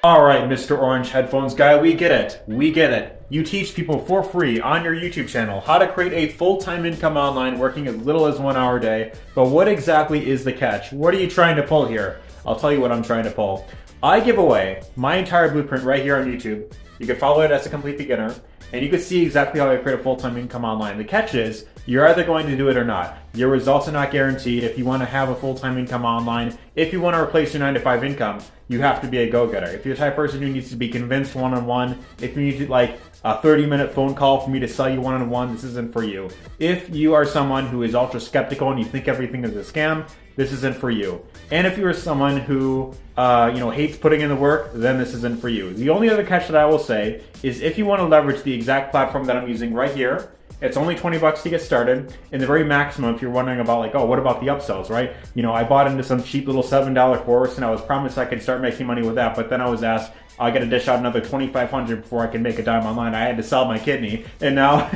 All right, Mr. Orange Headphones Guy, we get it. We get it. You teach people for free on your YouTube channel how to create a full-time income online working as little as 1 hour a day. But what exactly is the catch? What are you trying to pull here? I'll tell you what I'm trying to pull. I give away my entire blueprint right here on YouTube. You can follow it as a complete beginner, and you can see exactly how I create a full-time income online. The catch is, you're either going to do it or not. Your results are not guaranteed. If you want to have a full-time income online, if you want to replace your 9-to-5 income, you have to be a go-getter. If you're the type of person who needs to be convinced one-on-one, if you need to, like a 30-minute phone call for me to sell you one-on-one, this isn't for you. If you are someone who is ultra skeptical and you think everything is a scam, this isn't for you. And if you're someone who hates putting in the work, then this isn't for you. The only other catch that I will say is if you want to leverage the exact platform that I'm using right here, it's only $20 to get started. And the very maximum, if you're wondering about like, oh, what about the upsells, right? I bought into some cheap little $7 course and I was promised I could start making money with that, but then I was asked, I got to dish out another $2,500 before I can make a dime online. I had to sell my kidney, and now,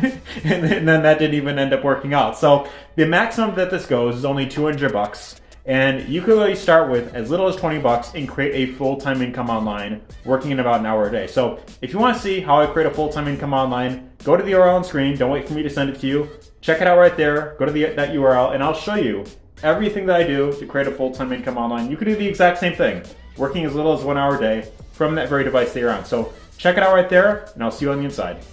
and then that didn't even end up working out. So the maximum that this goes is only $200. And you can really start with as little as $20 and create a full-time income online working in about an hour a day. So if you want to see how I create a full-time income online, go to the URL on screen. Don't wait for me to send it to you. Check it out right there. Go to that URL and I'll show you everything that I do to create a full-time income online. You can do the exact same thing, working as little as 1 hour a day from that very device that you're on. So check it out right there and I'll see you on the inside.